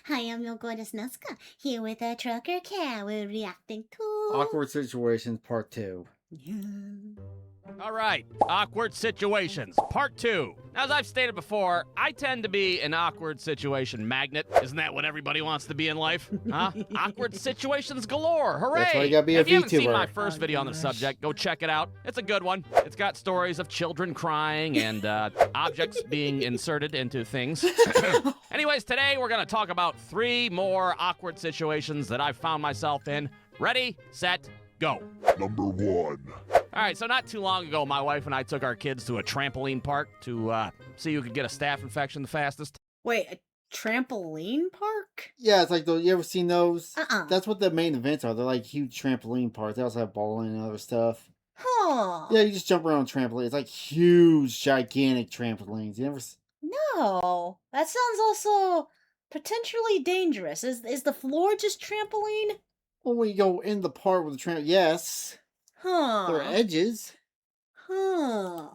Hi, I'm your goddess Nazca, here with a trucker cat. We're reacting to... Awkward Situations Part 2. Yeah. All right, awkward situations, part 2. As I've stated before, I tend to be an awkward situation magnet. Isn't that what everybody wants to be in life? Huh? Awkward situations galore, hooray! That's why you gotta be a If you haven't seen VTuber. my first video on the subject, go check it out. It's a good one. It's got stories of children crying and objects being inserted into things. Anyways, today we're gonna talk about 3 more awkward situations that I've found myself in. Ready, set, go. Number 1. All right, so not too long ago, my wife and I took our kids to a trampoline park to see who could get a staph infection the fastest. Wait, a trampoline park? Yeah, it's like those. You ever seen those? Uh-uh. That's what the main events are. They're like huge trampoline parks. They also have bowling and other stuff. Huh. Yeah, you just jump around on trampoline. It's like huge, gigantic trampolines. You never. No. That sounds also potentially dangerous. Is the floor just trampoline? Well, when you go in the park with the tramp, yes, Huh. there are edges. Huh.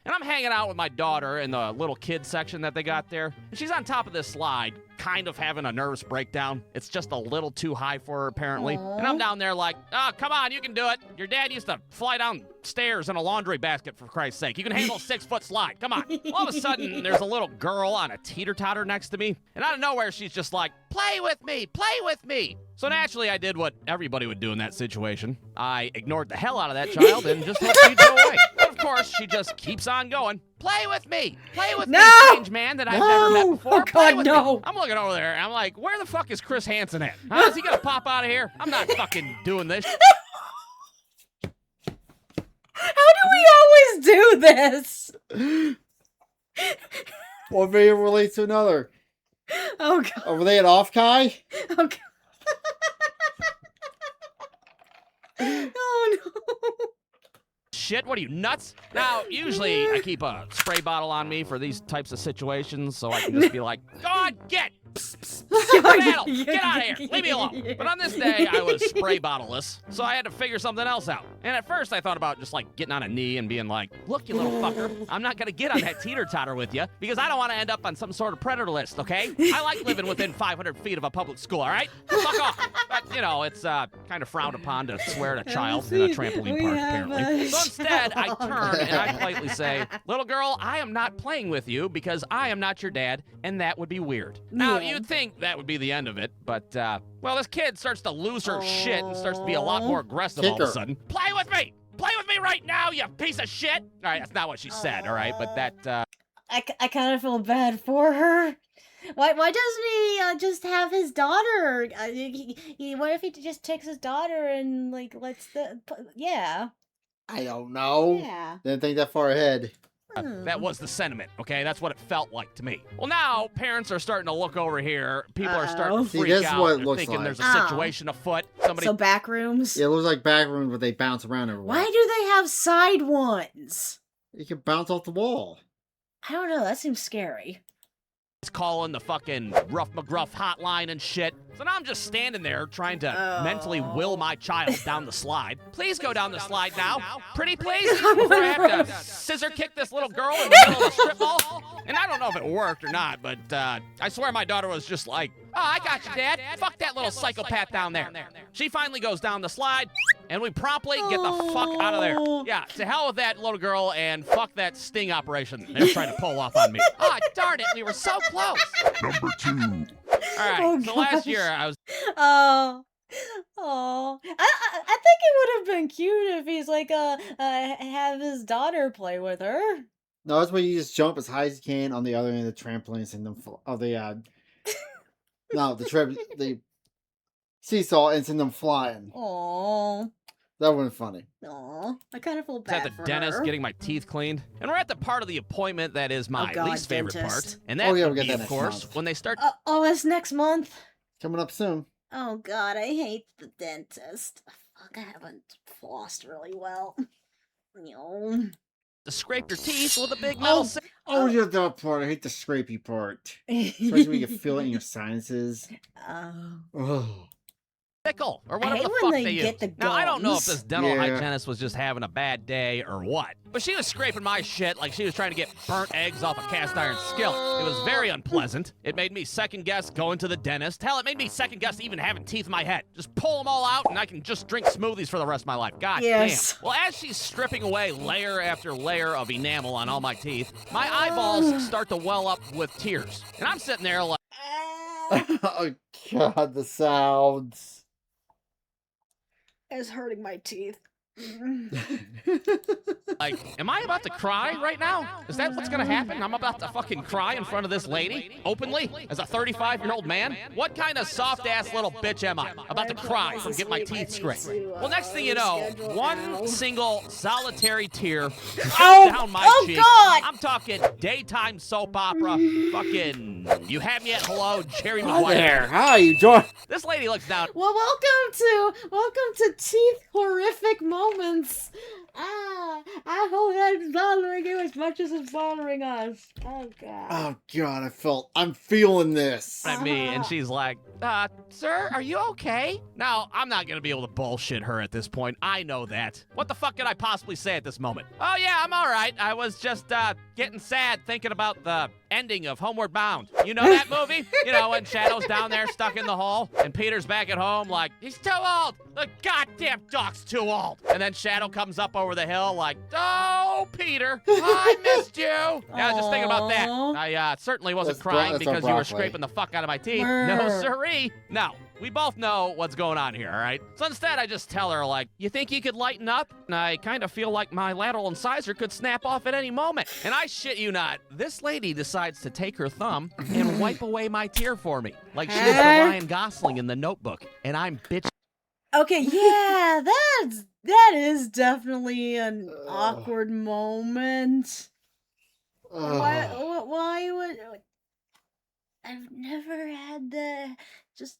And I'm hanging out with my daughter in the little kid section that they got there. And she's on top of this slide, kind of having a nervous breakdown. It's just a little too high for her, apparently. Aww. And I'm down there like, oh, come on, you can do it. Your dad used to fly down stairs in a laundry basket, for Christ's sake. You can handle a 6-foot slide. Come on. All of a sudden, there's a little girl on a teeter-totter next to me. And out of nowhere, she's just like, play with me, play with me. So naturally, I did what everybody would do in that situation. I ignored the hell out of that child and just hoped she'd go away. But of course, she just keeps on going. Play with me, No! me, strange man that I've never met before. Oh, Play God, with no. me. I'm looking over there, and I'm like, where the fuck is Chris Hansen at? Huh? Is he gonna pop out of here? I'm not fucking doing this. How do we always do this? One video relates to another. Oh, God. Were they at Off Kai? Oh, God. Oh, no. Shit, what are you, nuts? Now, usually I keep a spray bottle on me for these types of situations, so I can just be like, go on, get! Battle, get out of here, leave me alone. But on this day, I was spray bottleless, so I had to figure something else out. And at first, I thought about just like getting on a knee and being like, look, you little fucker, I'm not gonna get on that teeter-totter with you because I don't want to end up on some sort of predator list, okay? I like living within 500 feet of a public school, all right? Fuck off. But, you know, it's kind of frowned upon to swear at a child in a trampoline park, apparently. So instead, I turn and I politely say, little girl, I am not playing with you because I am not your dad, and that would be weird. Now, Yeah. you'd think that would be the end of it, but, well, this kid starts to lose her shit and starts to be a lot more aggressive all of a sudden. Play with me! Play with me right now, you piece of shit! All right, that's not what she said, all right? But that, I kind of feel bad for her. Why doesn't he just have his daughter? What if he just takes his daughter and, like, lets the... Yeah. I don't know. Yeah. Didn't think that far ahead. that was the sentiment, okay? That's what it felt like to me. Well, now, parents are starting to look over here. People are starting to See, freak this is out. what it They're looks thinking like. there's a Oh. situation afoot. Somebody So back rooms? Yeah, it looks like back rooms, but they bounce around everywhere. Why do they have side ones? You can bounce off the wall. I don't know, that seems scary. is calling the fucking Rough McGruff hotline and shit. So now I'm just standing there trying to mentally will my child down the slide. Please go down the slide now. Pretty please. Before I have to scissor kick this little girl in the middle of a strip mall. And I don't know if it worked or not, but I swear my daughter was just like, oh, I got you, Dad. Fuck that little psychopath down there. She finally goes down the slide, and we promptly get the fuck out of there. Yeah, to hell with that little girl, and fuck that sting operation they're trying to pull off on me. Oh, darn it, we were so close. Number 2. All right, Oh, so last gosh. year I was Oh. Oh. I think it would have been cute if he's like, have his daughter play with her. No, that's where you just jump as high as you can on the other end of the trampoline and send them no, the seesaw and send them flying. Oh. That wasn't funny. Oh. I kind of feel at bad the for dentist her. getting my teeth cleaned, and we're at the part of the appointment that is my God, least favorite dentist. part, and that Oh, yeah, would we got be, that of next course, month. when they start. Oh, it's next month. Coming up soon. Oh God, I hate the dentist. Fuck, I haven't flossed really well. No. To scrape your teeth with a big metal sa- Oh, yeah, that part. I hate the scrapey part. Especially when you can feel it in your sinuses. Oh. Oh. Pickle or I whatever hate the when fuck they they get use. the Now, I don't know if gums. this dental Yeah. hygienist was just having a bad day or what, but she was scraping my shit like she was trying to get burnt eggs off a cast iron skillet. It was very unpleasant. It made me second guess going to the dentist. Hell, it made me second guess even having teeth in my head. Just pull them all out and I can just drink smoothies for the rest of my life. God Yes. damn. Well, as she's stripping away layer after layer of enamel on all my teeth, my eyeballs start to well up with tears. And I'm sitting there like, Oh god, the sounds. It's hurting my teeth. am I about to cry right now? Is that what's gonna happen? I'm about to fucking cry in front of this lady? Openly? As a 35-year-old man? What kind of soft-ass little bitch am I? About to cry from getting my teeth scraped. Well, next thing you know, one single solitary tear down my cheek. God! I'm talking daytime soap opera, fucking You Had Me at Hello, Jerry Hi Maguire. there. Hi, you doing? This lady looks down. Well, welcome to teeth horrific moments. I hope that's bothering you as much as it's bothering us. Oh god. Oh god, I'm feeling this. At me, and she's like, sir, are you okay? Now, I'm not gonna be able to bullshit her at this point. I know that. What the fuck could I possibly say at this moment? Oh yeah, I'm all right. I was just, getting sad thinking about the ending of Homeward Bound. You know that movie? You know, when Shadow's down there stuck in the hole, and Peter's back at home like, he's too old. The goddamn dog's too old. And then Shadow comes up over the hill like, oh, Peter, I missed you. Yeah, I was just thinking about that. I certainly wasn't That's crying that's our because you were broccoli. scraping the fuck out of my teeth. Brr. No, siree. No. We both know what's going on here, all right? So instead, I just tell her, like, you think you could lighten up? I kind of feel like my lateral incisor could snap off at any moment. And I shit you not, this lady decides to take her thumb and wipe away my tear for me. Like she was the Ryan Gosling in The Notebook. And I'm bitch. Okay, yeah, that is definitely an awkward moment. Why would I've never had the just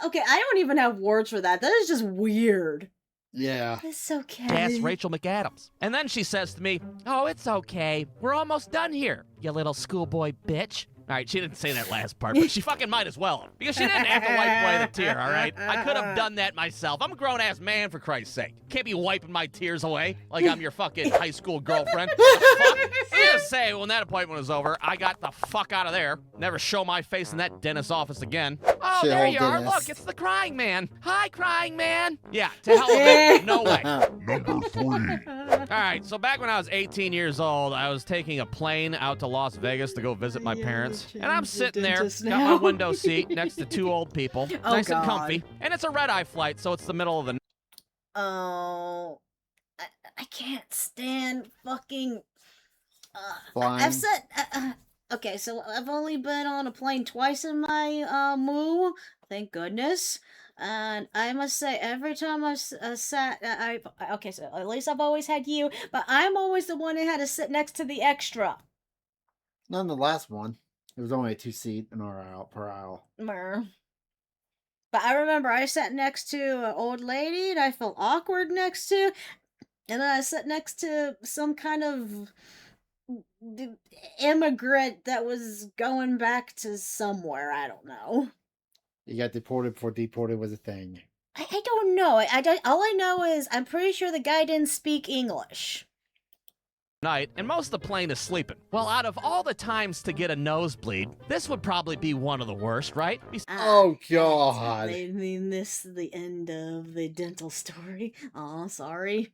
okay, I don't even have words for that. That is just weird. Yeah. It's okay. Ask Rachel McAdams. And then she says to me, oh, it's okay. We're almost done here, you little schoolboy bitch. All right, she didn't say that last part, but she fucking might as well. Because she didn't have to wipe away the tear, all right? I could have done that myself. I'm a grown-ass man, for Christ's sake. Can't be wiping my tears away like I'm your fucking high school girlfriend. The fuck? I'm gonna say, when that appointment was over, I got the fuck out of there. Never show my face in that dentist's office again. Oh, Shit, there old you are. dentist. Look, it's the crying man. Hi, crying man. Yeah, to hell with it. No way. Number 3. All right, so back when I was 18 years old, I was taking a plane out to Las Vegas to go visit my parents. And I'm sitting there, got my window seat next to two old people, Oh, nice and God. comfy. And it's a red-eye flight, so it's the middle of the Oh, I can't stand fucking. Flying. I've said. Okay, so I've only been on a plane twice in my moo. Thank goodness. And I must say, every time I've sat, okay, so at least I've always had you, but I'm always the one who had to sit next to the extra. Not in the last one. It was only a 2-seat in our aisle per aisle. Mer. But I remember I sat next to an old lady that I felt awkward next to, and then I sat next to some kind of immigrant that was going back to somewhere. I don't know. You got deported before deported was a thing. I don't know. All I know is I'm pretty sure the guy didn't speak English. night, and most of the plane is sleeping. Well, out of all the times to get a nosebleed, this would probably be one of the worst, right? Oh, God. They mean this is the end of the dental story. Oh, sorry.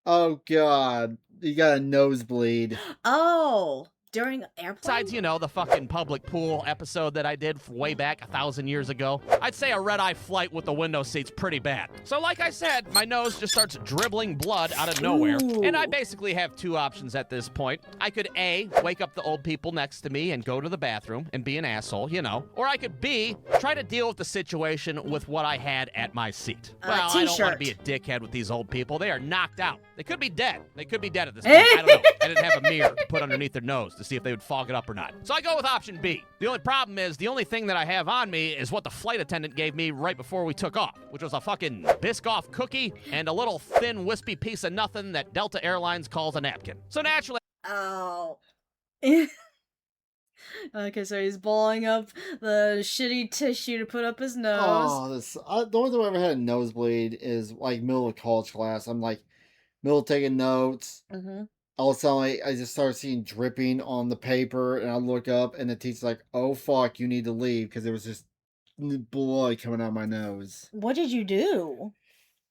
Oh, God. You got a nosebleed. Oh, during airplane? Besides, you know, the fucking public pool episode that I did way back 1,000 years ago, I'd say a red-eye flight with the window seat's pretty bad. So like I said, my nose just starts dribbling blood out of nowhere, and I basically have two options at this point. I could A, wake up the old people next to me and go to the bathroom and be an asshole, you know, or I could B, try to deal with the situation with what I had at my seat. Well, I don't want to be a dickhead with these old people. They are knocked out. They could be dead. They could be dead at this point. I don't know. I didn't have a mirror to put underneath their nose to see if they would fog it up or not. So I go with option B. The only problem is the only thing that I have on me is what the flight attendant gave me right before we took off, which was a fucking Biscoff cookie and a little thin, wispy piece of nothing that Delta Airlines calls a napkin. So naturally, Oh. Okay, so he's balling up the shitty tissue to put up his nose. Oh, the only time I ever had a nosebleed is like middle of college class. I'm like middle of taking notes. Mm-hmm. All of a sudden, I just started seeing dripping on the paper, and I look up, and the teacher's like, "Oh fuck, you need to leave," because there was just blood coming out of my nose. What did you do?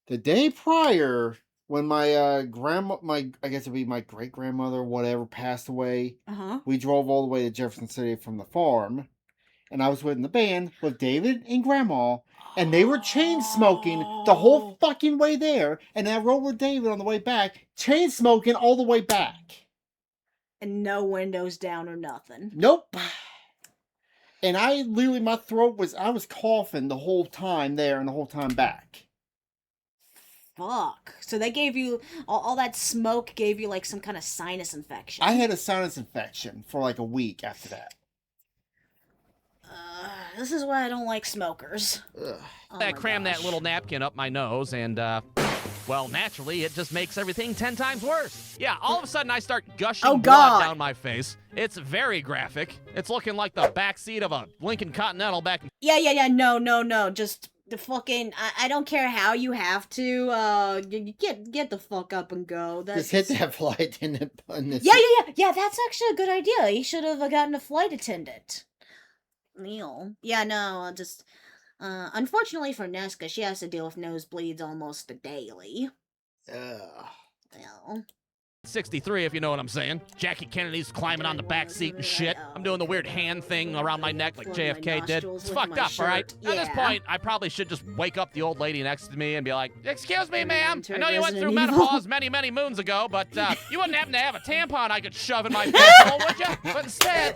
The day prior, when my grandma, I guess it'd be my great grandmother, whatever, passed away, Uh-huh. we drove all the way to Jefferson City from the farm, and I was with the band with David and Grandma, and they were chain smoking the whole fucking way there, and I rode with David on the way back, chain smoking all the way back. And no windows down or nothing. Nope. And I literally, I was coughing the whole time there and the whole time back. Fuck. So they gave you, all that smoke gave you like some kind of sinus infection. I had a sinus infection for like a week after that. This is why I don't like smokers. Ugh. Oh I my crammed that gosh. little napkin up my nose, and, well, naturally, it just makes everything 10 times worse. Yeah, all of a sudden, I start gushing Oh, blood God. down my face. It's very graphic. It's looking like the backseat of a Lincoln Continental back in Yeah, no. Just the fucking, I don't care how you have to, get the fuck up and go. Just hit that flight attendant button. Yeah, that's actually a good idea. He should have gotten a flight attendant. Neil. Yeah, no, just, unfortunately for Nesca, she has to deal with nosebleeds almost daily. Ugh. Well, 63, if you know what I'm saying. Jackie Kennedy's climbing on the back seat and shit. I'm doing the weird hand thing around my neck like Floating my JFK did. nostrils It's with fucked my up, all right? shirt. At this Yeah. point, I probably should just wake up the old lady next to me and be like, "Excuse me, ma'am. I Enter know you went through Resident Evil." menopause many, many moons ago, but you wouldn't happen to have a tampon I could shove in my face hole, would you? But instead..."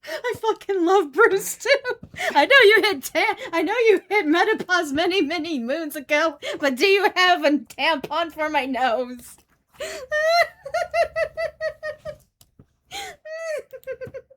I fucking love Brewstew. I know you hit menopause many, many moons ago, but do you have a tampon for my nose?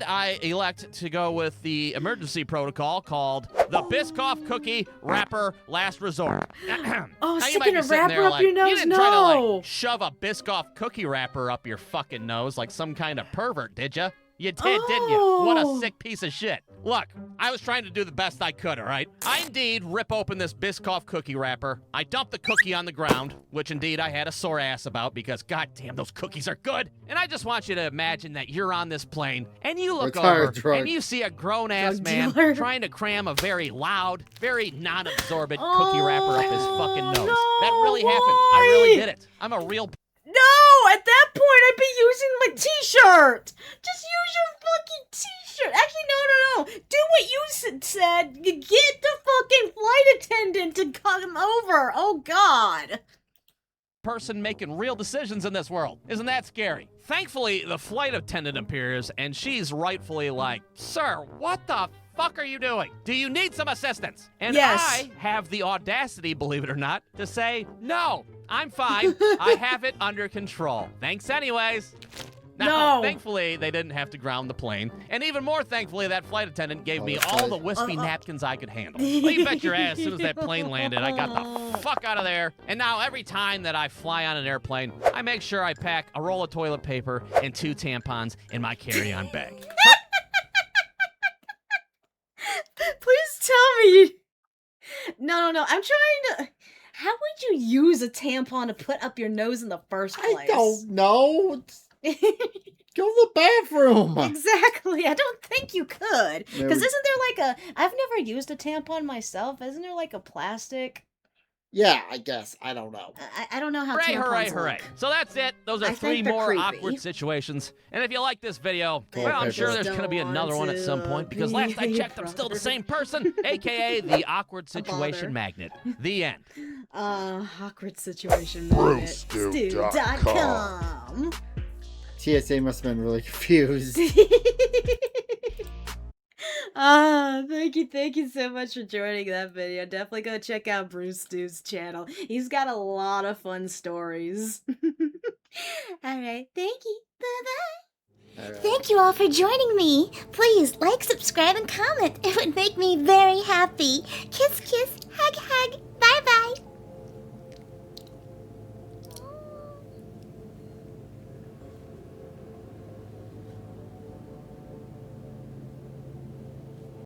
I elect to go with the emergency protocol called the Biscoff Cookie Wrapper Last Resort. Oh, Now, you sticking might be a sitting wrapper there up like, your nose? you didn't try to No. like shove a Biscoff cookie wrapper up your fucking nose like some kind of pervert, did you? You did, didn't you? What a Oh. sick piece of shit. Look, I was trying to do the best I could, all right? I indeed rip open this Biscoff cookie wrapper. I dump the cookie on the ground, which indeed I had a sore ass about because goddamn, those cookies are good. And I just want you to imagine that you're on this plane and you look Retired over drug. and you see a grown-ass Drug man dealer. trying to cram a very loud, very non-absorbent cookie wrapper up his fucking nose. That really happened. I really did it. I'm a real No, at that point I'd be using my t-shirt. Just use your fucking t-shirt. Actually, no. Do what you said. Get the fucking flight attendant to come over. Oh, God. person making real decisions in this world. Isn't that scary? Thankfully, the flight attendant appears, and she's rightfully like, "Sir, what the fuck are you doing? Do you need some assistance?" And Yes. I have the audacity, believe it or not, to say, "No, I'm fine. I have it under control. Thanks anyways." Now, No. thankfully, they didn't have to ground the plane. And even more thankfully, that flight attendant gave me all the wispy napkins I could handle. Well, you bet your ass, as soon as that plane landed, I got the fuck out of there. And now every time that I fly on an airplane, I make sure I pack a roll of toilet paper and 2 tampons in my carry-on bag. Please tell me. No. I'm trying to. How would you use a tampon to put up your nose in the first place? I don't know. Go to the bathroom. Exactly. I don't think you could. Because No. isn't there like a. I've never used a tampon myself. Isn't there like a plastic? Yeah, I guess. I don't know. I don't know how Hooray, tampons hooray, hooray. look. So that's it. Those are I 3 think they're more creepy. awkward situations. And if you like this video, Toilet well, I'm paper. sure there's going to be another one at some point because last I checked, I'm still the same person, aka the awkward situation magnet. The end. Awkward situation. Brewstew.com. TSA must have been really confused. Thank you so much for joining that video. Definitely go check out Brewstew's channel. He's got a lot of fun stories. Alright, thank you. Bye-bye. All right. Thank you all for joining me. Please like, subscribe, and comment. It would make me very happy. Kiss, kiss, hug, hug.